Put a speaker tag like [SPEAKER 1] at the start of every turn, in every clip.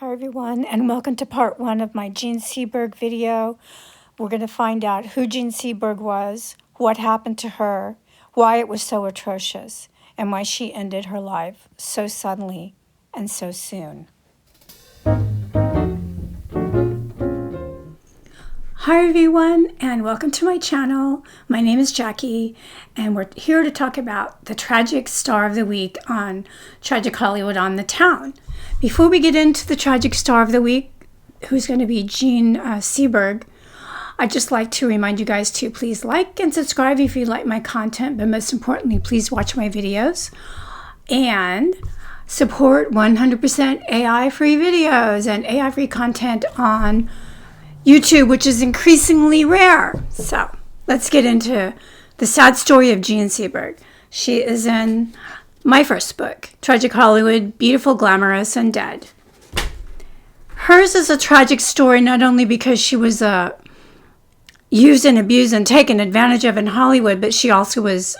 [SPEAKER 1] Hi everyone, and welcome to part 1 of my Jean Seberg video. We're going to find out who Jean Seberg was, what happened to her, why it was so atrocious, and why she ended her life so suddenly and so soon. Hi everyone, and welcome to my channel. My name is Jackie, and we're here to talk about the tragic star of the week on Tragic Hollywood on the Town. Before we get into the tragic star of the week, who's going to be Jean Seberg, I'd just like to remind you guys to please like and subscribe if you like my content, but most importantly, please watch my videos and support 100% AI-free videos and AI-free content on YouTube, which is increasingly rare. So let's get into the sad story of Jean Seberg. She is in my first book, Tragic Hollywood, Beautiful, Glamorous, and Dead. Hers is a tragic story not only because she was used and abused and taken advantage of in Hollywood, but she also was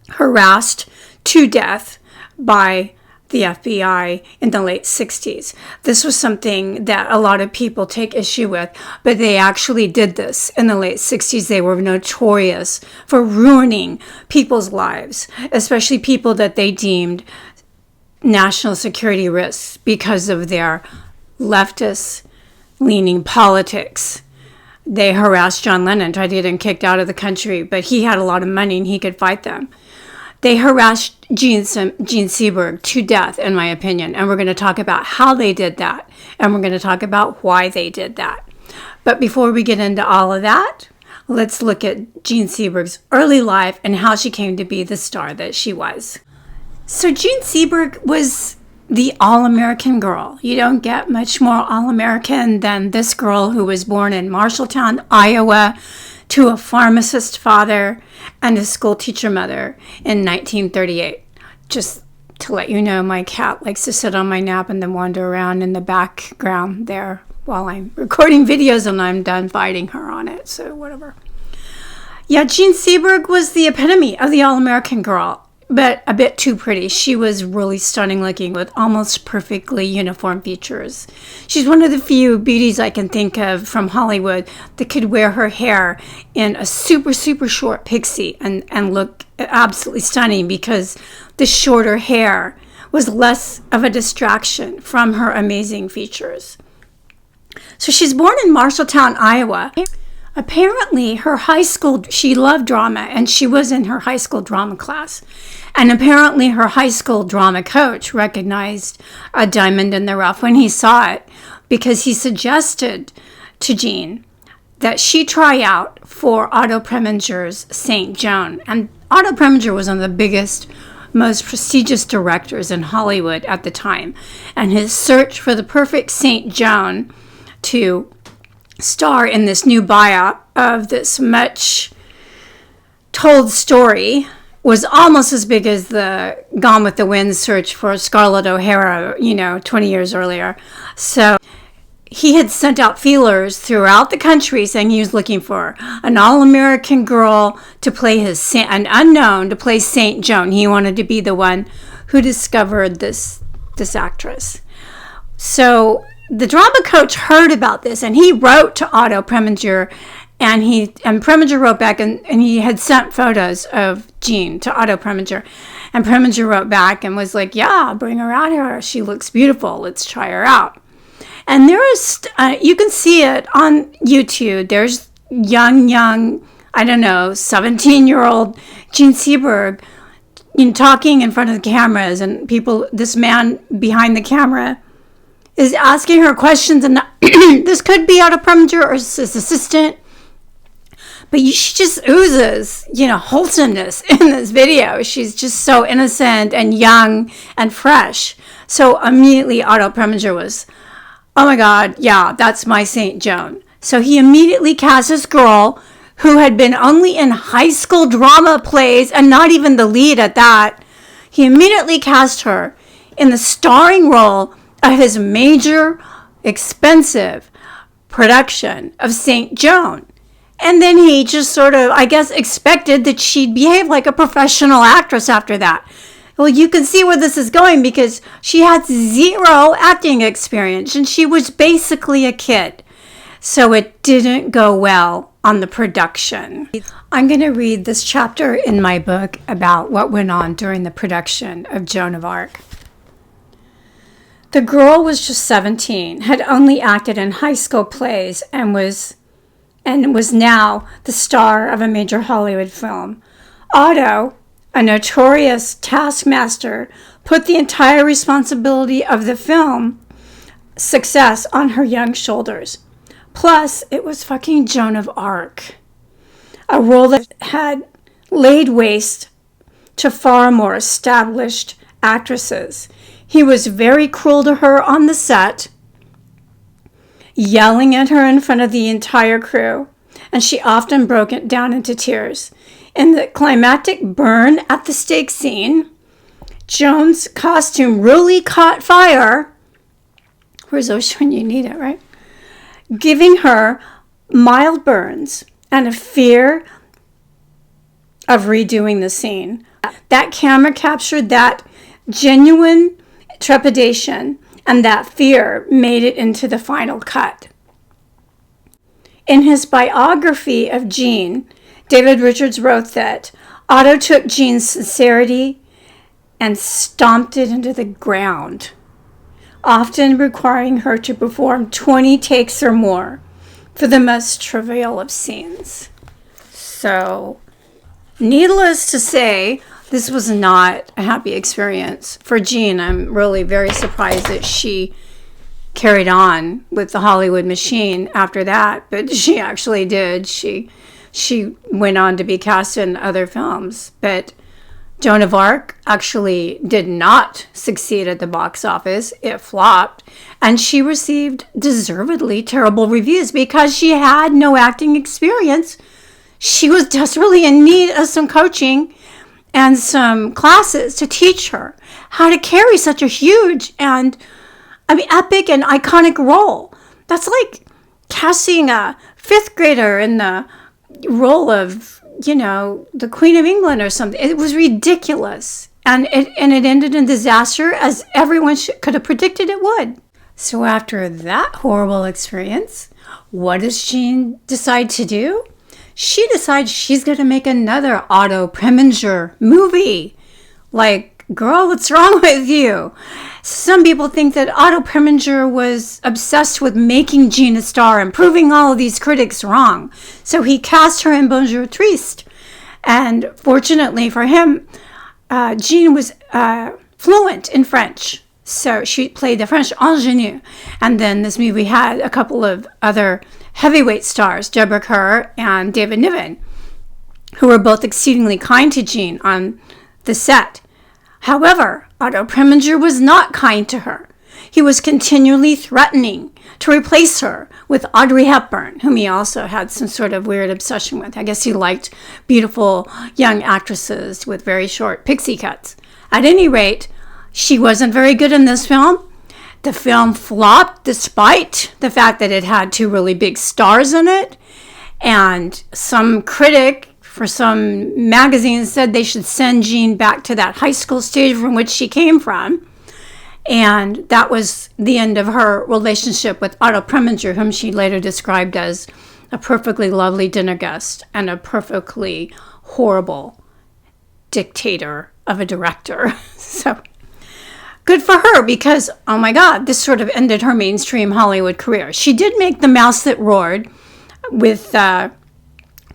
[SPEAKER 1] harassed to death by the FBI in the late 60s. This was something that a lot of people take issue with, but they actually did this in the late 60s. They were notorious for ruining people's lives, especially people that they deemed national security risks because of their leftist-leaning politics. They harassed John Lennon, tried to get him kicked out of the country, but he had a lot of money and he could fight them. They harassed Jean Seberg to death, in my opinion, and we're going to talk about how they did that, and we're going to talk about why they did that. But before we get into all of that, let's look at Jean Seberg's early life and how she came to be the star that she was. So Jean Seberg was the all-American girl. You don't get much more all-American than this girl who was born in Marshalltown, Iowa, to a pharmacist father and a school teacher mother in 1938. Just to let you know, my cat likes to sit on my nap and then wander around in the background there while I'm recording videos and I'm done fighting her on it, so whatever. Yeah, Jean Seberg was the epitome of the all-American girl, but a bit too pretty. She was really stunning looking with almost perfectly uniform features. She's one of the few beauties I can think of from Hollywood that could wear her hair in a super, super short pixie and look absolutely stunning because the shorter hair was less of a distraction from her amazing features. So she's born in Marshalltown, Iowa. Apparently, her high school, she loved drama, and she was in her high school drama class. And apparently, her high school drama coach recognized a diamond in the rough when he saw it, because he suggested to Jean that she try out for Otto Preminger's Saint Joan. And Otto Preminger was one of the biggest, most prestigious directors in Hollywood at the time. And his search for the perfect Saint Joan to star in this new biop of this much told story was almost as big as the Gone with the Wind search for Scarlett O'Hara, 20 years earlier. So he had sent out feelers throughout the country saying he was looking for an all-American girl to play an unknown to play Saint Joan. He wanted to be the one who discovered this actress. So the drama coach heard about this, and he wrote to Otto Preminger, and Preminger wrote back, and he had sent photos of Jean to Otto Preminger, and Preminger wrote back and was like, yeah, bring her out here. She looks beautiful. Let's try her out. And there is, you can see it on YouTube. There's young, I don't know, 17-year-old Jean Seberg, talking in front of the cameras, and this man behind the camera is asking her questions, and this could be Otto Preminger or his assistant, but she just oozes, wholesomeness in this video. She's just so innocent and young and fresh. So immediately Otto Preminger was, oh my God, yeah, that's my Saint Joan. So he immediately cast this girl who had been only in high school drama plays and not even the lead at that. He immediately cast her in the starring role of his major, expensive production of Saint Joan. And then he just sort of, I guess, expected that she'd behave like a professional actress after that. Well, you can see where this is going because she had zero acting experience and she was basically a kid. So it didn't go well on the production. I'm going to read this chapter in my book about what went on during the production of Joan of Arc. The girl was just 17, had only acted in high school plays, and was now the star of a major Hollywood film. Otto, a notorious taskmaster, put the entire responsibility of the film success on her young shoulders. Plus, it was fucking Joan of Arc, a role that had laid waste to far more established actresses. He was very cruel to her on the set, yelling at her in front of the entire crew, and she often broke it down into tears. In the climactic burn at the stake scene, Joan's costume really caught fire. Where's those when you need it, right? Giving her mild burns and a fear of redoing the scene. That camera captured that genuine trepidation, and that fear made it into the final cut. In his biography of Jean, David Richards wrote that Otto took Jean's sincerity and stomped it into the ground, often requiring her to perform 20 takes or more for the most trivial of scenes. So, needless to say, this was not a happy experience for Jean. I'm really very surprised that she carried on with the Hollywood machine after that, but she actually did. She went on to be cast in other films, but Joan of Arc actually did not succeed at the box office. It flopped, and she received deservedly terrible reviews because she had no acting experience. She was desperately in need of some coaching and some classes to teach her how to carry such a huge and, epic and iconic role. That's like casting a fifth grader in the role of, the Queen of England or something. It was ridiculous. And it ended in disaster, as everyone could have predicted it would. So after that horrible experience, what does Jean decide to do? She decides she's going to make another Otto Preminger movie. Like, girl, what's wrong with you? Some people think that Otto Preminger was obsessed with making Jean a star and proving all of these critics wrong. So he cast her in Bonjour Triste. And fortunately for him, Jean was fluent in French. So she played the French ingenue. And then this movie had a couple of other heavyweight stars, Deborah Kerr and David Niven, who were both exceedingly kind to Jean on the set. However, Otto Preminger was not kind to her. He was continually threatening to replace her with Audrey Hepburn, whom he also had some sort of weird obsession with. I guess he liked beautiful young actresses with very short pixie cuts. At any rate, she wasn't very good in this film. The film flopped despite the fact that it had two really big stars in it. And some critic for some magazines said they should send Jean back to that high school stage from which she came from. And that was the end of her relationship with Otto Preminger, whom she later described as a perfectly lovely dinner guest and a perfectly horrible dictator of a director. So good for her, because, oh my God, this sort of ended her mainstream Hollywood career. She did make The Mouse That Roared with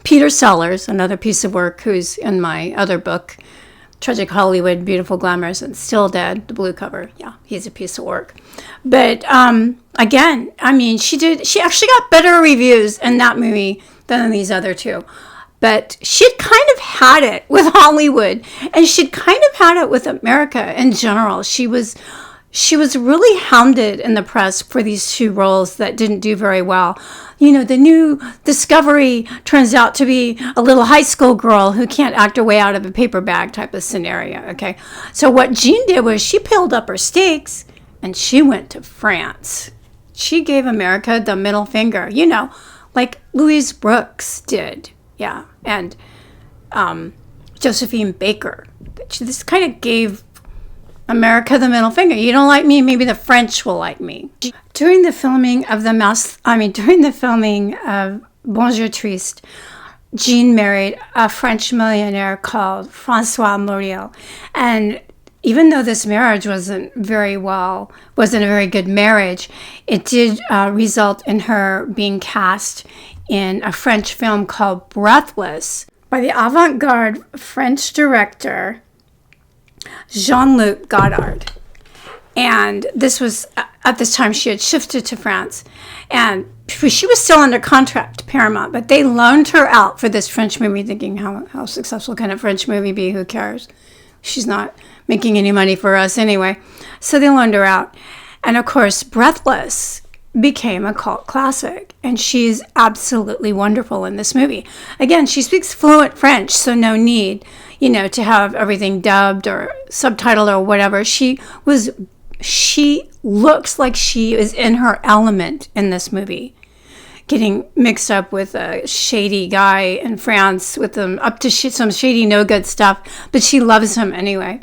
[SPEAKER 1] Peter Sellers, another piece of work who's in my other book, Tragic Hollywood, Beautiful, Glamorous, and Still Dead, the blue cover. Yeah, he's a piece of work. But again, she actually got better reviews in that movie than in these other two. But she'd kind of had it with Hollywood, and she'd kind of had it with America in general. She was really hounded in the press for these two roles that didn't do very well. The new Discovery turns out to be a little high school girl who can't act her way out of a paper bag type of scenario, okay? So what Jean did was she peeled up her stakes, and she went to France. She gave America the middle finger, like Louise Brooks did. Yeah, and Josephine Baker. This kind of gave America the middle finger. You don't like me, maybe the French will like me. During the filming of Bonjour Triste, Jean married a French millionaire called Francois Morel. And even though this marriage wasn't a very good marriage, it did result in her being cast in a French film called Breathless by the avant-garde French director Jean-Luc Godard. And this was, at this time, she had shifted to France. And she was still under contract to Paramount, but they loaned her out for this French movie, thinking, how successful can a French movie be? Who cares? She's not making any money for us anyway. So they loaned her out. And of course, Breathless became a cult classic. And she's absolutely wonderful in this movie. Again, she speaks fluent French, so no need, to have everything dubbed or subtitled or whatever. She looks like she is in her element in this movie, getting mixed up with a shady guy in France with them up to some shady no good stuff, but she loves him anyway.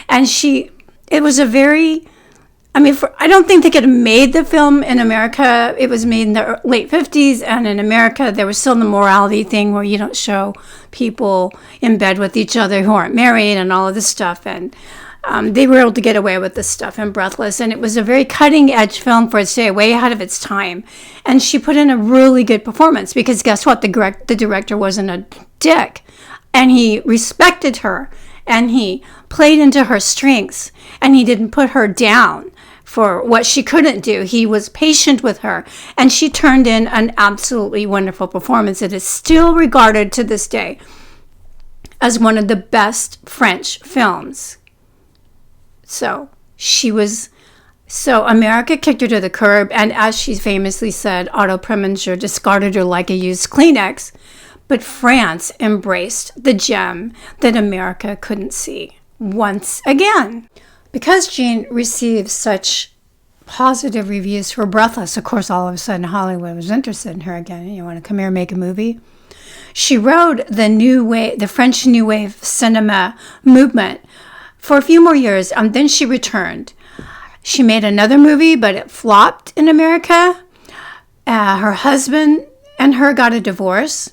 [SPEAKER 1] And it was a very, I don't think they could have made the film in America. It was made in the late 50s, and in America there was still the morality thing where you don't show people in bed with each other who aren't married and all of this stuff. And they were able to get away with this stuff in Breathless, and it was a very cutting-edge film for its day, way ahead of its time. And she put in a really good performance because guess what? The director wasn't a dick, and he respected her, and he played into her strengths, and he didn't put her down for what she couldn't do. He was patient with her, and she turned in an absolutely wonderful performance. It is still regarded to this day as one of the best French films. So America kicked her to the curb, and as she famously said, Otto Preminger discarded her like a used Kleenex, but France embraced the gem that America couldn't see once again. Because Jean received such positive reviews for Breathless, of course, all of a sudden Hollywood was interested in her again. You want to come here and make a movie? She rode the French New Wave cinema movement for a few more years, and then she returned. She made another movie, but it flopped in America. Her husband and her got a divorce.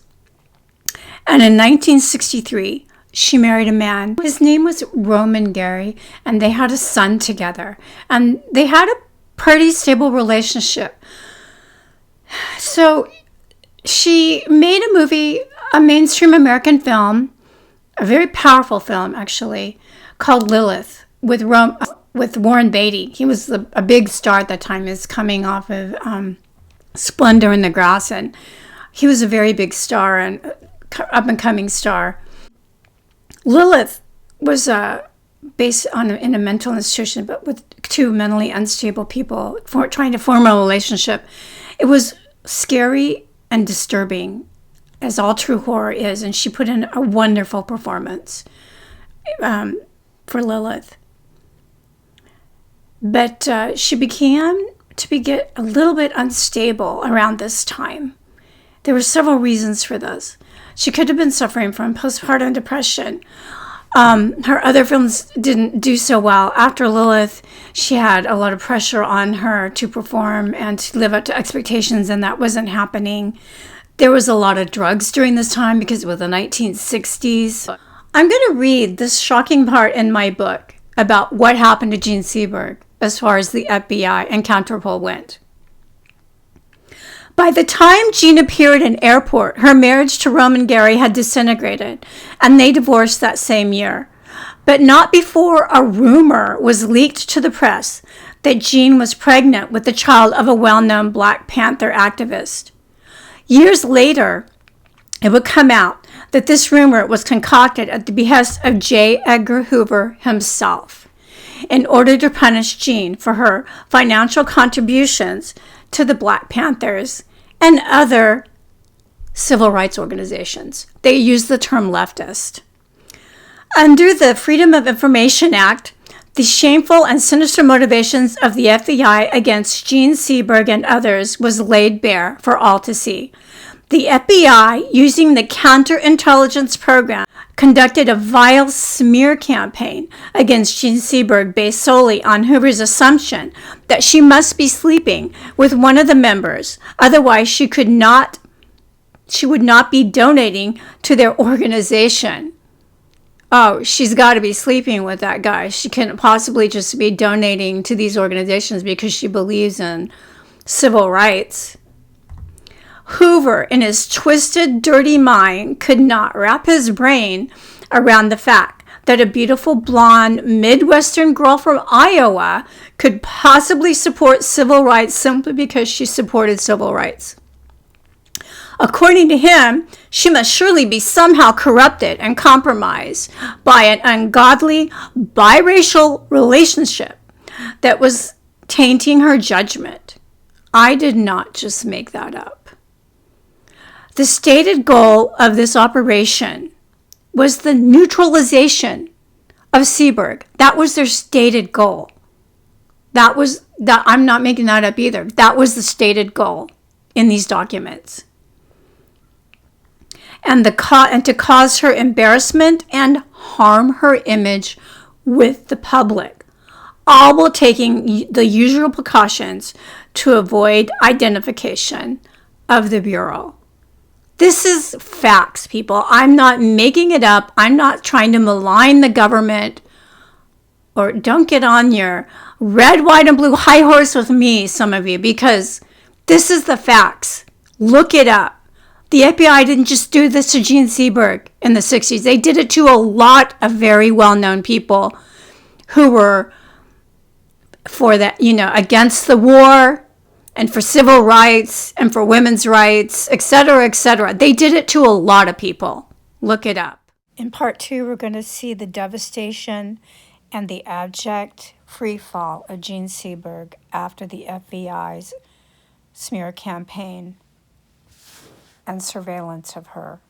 [SPEAKER 1] And in 1963, she married a man. His name was Roman Gary, and they had a son together. And they had a pretty stable relationship. So she made a movie, a mainstream American film, a very powerful film, actually, called Lilith with Warren Beatty. He was a big star at that time. He was coming off of Splendor in the Grass, and he was a very big star and up-and-coming star. Lilith was based in a mental institution, but with two mentally unstable people trying to form a relationship. It was scary and disturbing, as all true horror is, and she put in a wonderful performance for Lilith. But she began to get a little bit unstable around this time. There were several reasons for this. She could have been suffering from postpartum depression. Her other films didn't do so well. After Lilith, she had a lot of pressure on her to perform and to live up to expectations, and that wasn't happening. There was a lot of drugs during this time because it was the 1960s. I'm going to read this shocking part in my book about what happened to Jean Seberg as far as the FBI and Counterpol went. By the time Jean appeared in Airport, her marriage to Roman Gary had disintegrated, and they divorced that same year. But not before a rumor was leaked to the press that Jean was pregnant with the child of a well-known Black Panther activist. Years later, it would come out that this rumor was concocted at the behest of J. Edgar Hoover himself in order to punish Jean for her financial contributions to the Black Panthers and other civil rights organizations. They used the term leftist. Under the Freedom of Information Act, the shameful and sinister motivations of the FBI against Jean Seberg and others was laid bare for all to see. The FBI, using the counterintelligence program conducted a vile smear campaign against Jean Seberg based solely on Hoover's assumption that she must be sleeping with one of the members, otherwise she would not be donating to their organization. Oh, she's got to be sleeping with that guy. She couldn't possibly just be donating to these organizations because she believes in civil rights. Hoover, in his twisted, dirty mind, could not wrap his brain around the fact that a beautiful, blonde, Midwestern girl from Iowa could possibly support civil rights simply because she supported civil rights. According to him, she must surely be somehow corrupted and compromised by an ungodly, biracial relationship that was tainting her judgment. I did not just make that up. The stated goal of this operation was the neutralization of Seberg. That was their stated goal. I'm not making that up either. That was the stated goal in these documents. And to cause her embarrassment and harm her image with the public, all while taking the usual precautions to avoid identification of the Bureau. This is facts, people. I'm not making it up. I'm not trying to malign the government. Or don't get on your red, white, and blue high horse with me, some of you, because this is the facts. Look it up. The FBI didn't just do this to Jean Seberg in the 60s. They did it to a lot of very well-known people who were for that, against the war, and for civil rights, and for women's rights, etc., etc. They did it to a lot of people. Look it up. In part 2, we're going to see the devastation and the abject free fall of Jean Seberg after the FBI's smear campaign and surveillance of her.